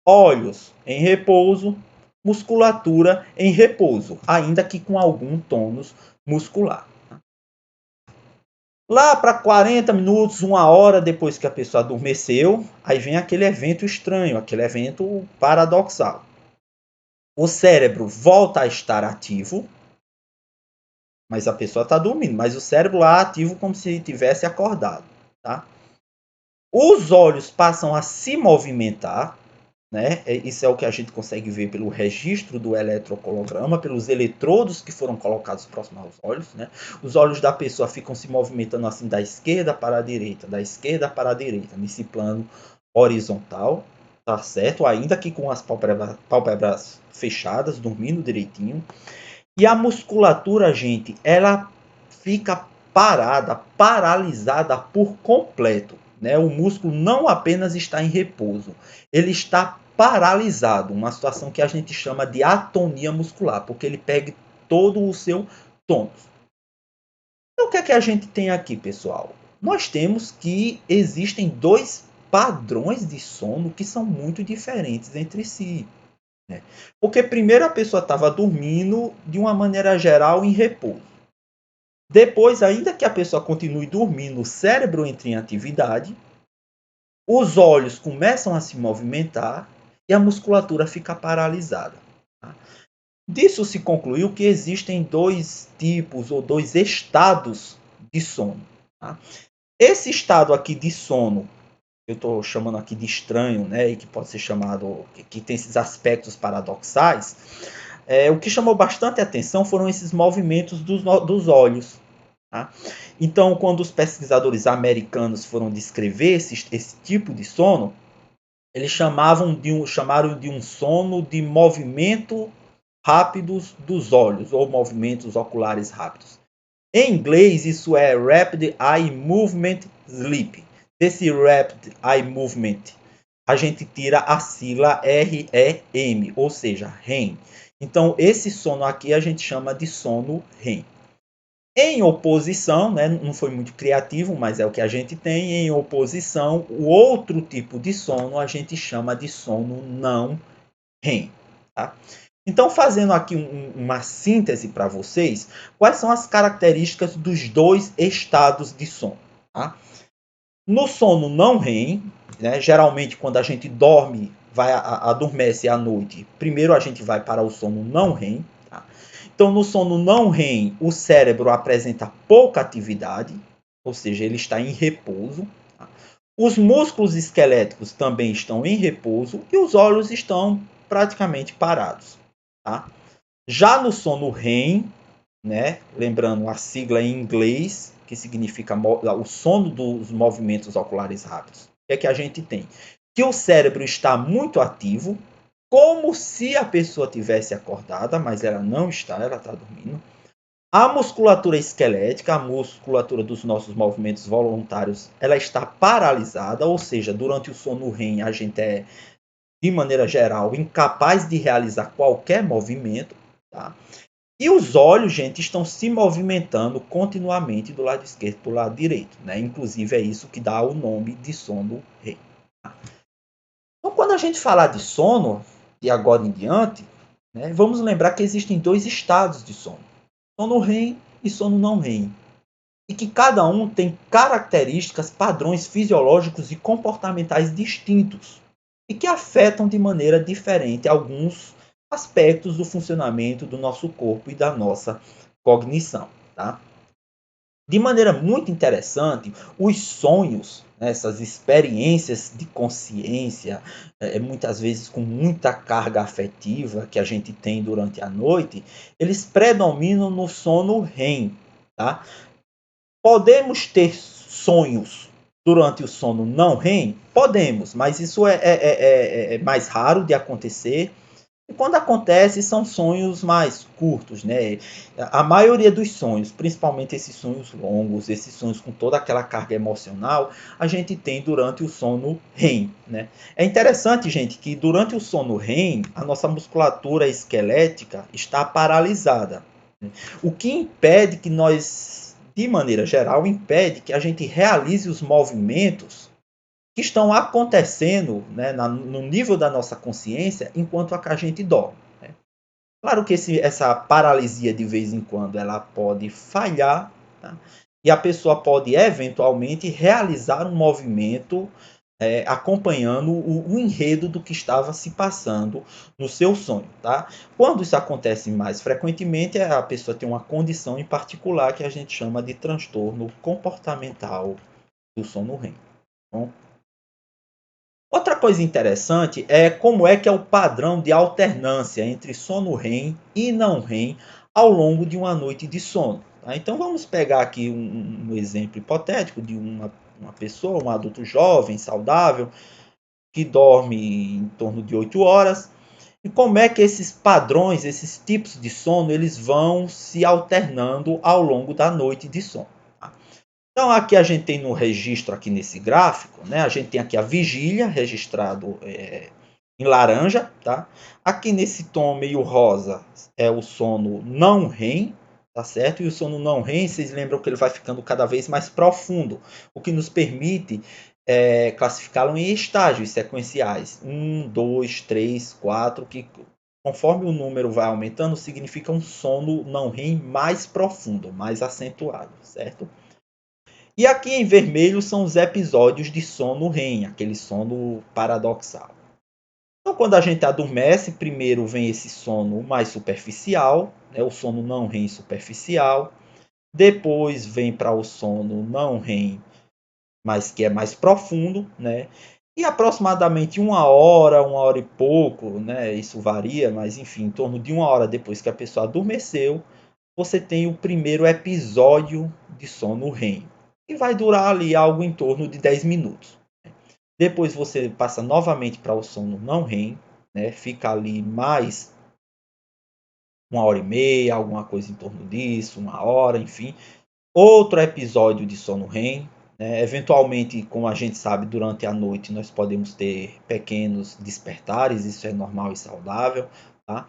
olhos em repouso, musculatura em repouso, ainda que com algum tônus muscular. Lá para 40 minutos, 1 hora depois que a pessoa adormeceu, aí vem aquele evento estranho, aquele evento paradoxal. O cérebro volta a estar ativo, mas a pessoa está dormindo, mas o cérebro lá ativo como se tivesse acordado, tá? Os olhos passam a se movimentar, né? Isso é o que a gente consegue ver pelo registro do eletrocolograma, pelos eletrodos que foram colocados próximo aos olhos, né? Os olhos da pessoa ficam se movimentando assim da esquerda para a direita, da esquerda para a direita, nesse plano horizontal, tá certo? Ainda que com as pálpebras fechadas, dormindo direitinho. E a musculatura, gente, ela fica parada, paralisada por completo, né? O músculo não apenas está em repouso, ele está paralisado, uma situação que a gente chama de atonia muscular, porque ele pega todo o seu tônus. Então, o que é que a gente tem aqui, pessoal? Nós temos que existem dois padrões de sono que são muito diferentes entre si, né? Porque primeiro a pessoa estava dormindo de uma maneira geral em repouso. Depois, ainda que a pessoa continue dormindo, o cérebro entra em atividade, os olhos começam a se movimentar e a musculatura fica paralisada, tá? Disso se concluiu que existem dois tipos ou dois estados de sono, tá? Esse estado aqui de sono, eu estou chamando aqui de estranho, né, e que pode ser chamado, que tem esses aspectos paradoxais, o que chamou bastante atenção foram esses movimentos dos olhos, tá? Então, quando os pesquisadores americanos foram descrever esse tipo de sono, eles chamaram de um sono de movimento rápidos dos olhos, ou movimentos oculares rápidos. Em inglês, isso é Rapid Eye Movement Sleep. Desse Rapid Eye Movement, a gente tira a sigla REM, ou seja, REM. Então, esse sono aqui a gente chama de sono REM. Em oposição, né, não foi muito criativo, mas é o que a gente tem. Em oposição, o outro tipo de sono a gente chama de sono não REM. Tá? Então, fazendo aqui uma síntese para vocês, quais são as características dos dois estados de sono? Tá? No sono não REM, né, geralmente quando a gente dorme, adormece à noite, primeiro a gente vai para o sono não REM. Tá? Então, no sono não REM, o cérebro apresenta pouca atividade, ou seja, ele está em repouso. Tá? Os músculos esqueléticos também estão em repouso e os olhos estão praticamente parados. Tá? Já no sono REM, né, lembrando a sigla em inglês, que significa o sono dos movimentos oculares rápidos, o que é que a gente tem? Que o cérebro está muito ativo, como se a pessoa tivesse acordada, mas ela não está, ela está dormindo. A musculatura esquelética, a musculatura dos nossos movimentos voluntários, ela está paralisada, ou seja, durante o sono REM a gente é, de maneira geral, incapaz de realizar qualquer movimento, tá? E os olhos, gente, estão se movimentando continuamente do lado esquerdo para o lado direito, né? Inclusive é isso que dá o nome de sono REM. Então, quando a gente falar de sono, de agora em diante, né, vamos lembrar que existem dois estados de sono: sono REM e sono não REM. E que cada um tem características, padrões fisiológicos e comportamentais distintos e que afetam de maneira diferente alguns aspectos do funcionamento do nosso corpo e da nossa cognição, tá? De maneira muito interessante, os sonhos, né, essas experiências de consciência, muitas vezes com muita carga afetiva que a gente tem durante a noite, eles predominam no sono REM, tá? Podemos ter sonhos durante o sono não REM? Podemos, mas isso é mais raro de acontecer. E quando acontece, são sonhos mais curtos, né? A maioria dos sonhos, principalmente esses sonhos longos, esses sonhos com toda aquela carga emocional, a gente tem durante o sono REM, né? É interessante, gente, que durante o sono REM, a nossa musculatura esquelética está paralisada, né? O que impede que nós, de maneira geral, impede que a gente realize os movimentos que estão acontecendo, né, no nível da nossa consciência enquanto a gente dorme, né? Claro que essa paralisia de vez em quando ela pode falhar, tá? E a pessoa pode eventualmente realizar um movimento acompanhando o enredo do que estava se passando no seu sonho, tá? Quando isso acontece mais frequentemente, a pessoa tem uma condição em particular que a gente chama de transtorno comportamental do sono REM. Bom, outra coisa interessante é como é que é o padrão de alternância entre sono REM e não REM ao longo de uma noite de sono, tá? Então vamos pegar aqui um exemplo hipotético de uma pessoa, um adulto jovem, saudável, que dorme em torno de 8 horas. E como é que esses padrões, esses tipos de sono, eles vão se alternando ao longo da noite de sono, tá? Então aqui a gente tem no registro aqui nesse gráfico, né? A gente tem aqui a vigília registrado em laranja, tá? Aqui nesse tom meio rosa é o sono não REM, tá certo? E o sono não REM, vocês lembram que ele vai ficando cada vez mais profundo, o que nos permite classificá-lo em estágios sequenciais, 1, 2, 3, 4, que conforme o número vai aumentando, significa um sono não REM mais profundo, mais acentuado, certo? E aqui em vermelho são os episódios de sono REM, aquele sono paradoxal. Então, quando a gente adormece, primeiro vem esse sono mais superficial, né, o sono não REM superficial. Depois vem para o sono não REM, mas que é mais profundo, né? E aproximadamente uma hora e pouco, né? Isso varia, mas enfim, em torno de uma hora depois que a pessoa adormeceu, você tem o primeiro episódio de sono REM, que vai durar ali algo em torno de 10 minutos. Depois você passa novamente para o sono não REM, né? Fica ali mais uma hora e meia, alguma coisa em torno disso, uma hora, enfim. Outro episódio de sono REM, né? Eventualmente, como a gente sabe, durante a noite nós podemos ter pequenos despertares, isso é normal e saudável, tá?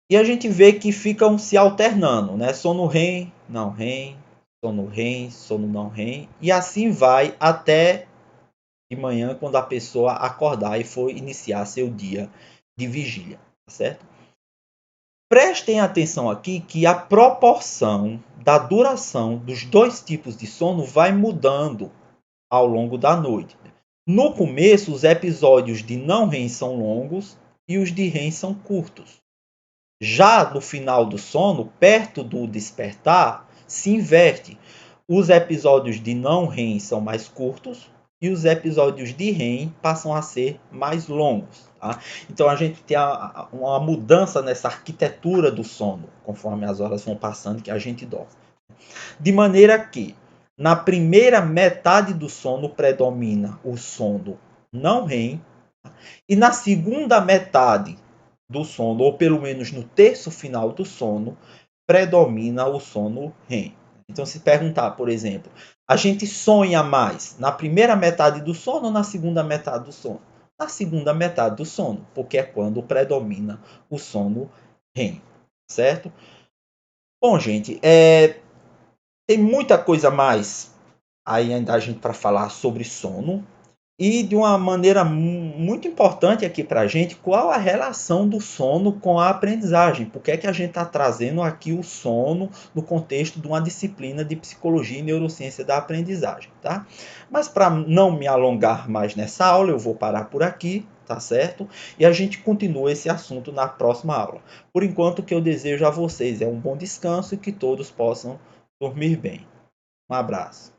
E a gente vê que ficam se alternando, né? Sono REM, não REM, sono REM, sono não REM, e assim vai até de manhã, quando a pessoa acordar e for iniciar seu dia de vigília, tá certo? Prestem atenção aqui que a proporção da duração dos dois tipos de sono vai mudando ao longo da noite. No começo, os episódios de não REM são longos e os de REM são curtos. Já no final do sono, perto do despertar, se inverte. Os episódios de não REM são mais curtos e os episódios de REM passam a ser mais longos, tá? Então a gente tem uma mudança nessa arquitetura do sono, conforme as horas vão passando que a gente dorme. De maneira que, na primeira metade do sono predomina o sono não REM, E na segunda metade do sono, ou pelo menos no terço final do sono, predomina o sono REM. Então, se perguntar, por exemplo, a gente sonha mais na primeira metade do sono ou na segunda metade do sono? Na segunda metade do sono, porque é quando predomina o sono REM, certo? Bom, gente, tem muita coisa mais aí ainda a gente para falar sobre sono. E de uma maneira muito importante aqui para a gente, qual a relação do sono com a aprendizagem? Por que é que a gente está trazendo aqui o sono no contexto de uma disciplina de psicologia e neurociência da aprendizagem, tá? Mas para não me alongar mais nessa aula, eu vou parar por aqui, tá certo? E a gente continua esse assunto na próxima aula. Por enquanto, o que eu desejo a vocês é um bom descanso e que todos possam dormir bem. Um abraço.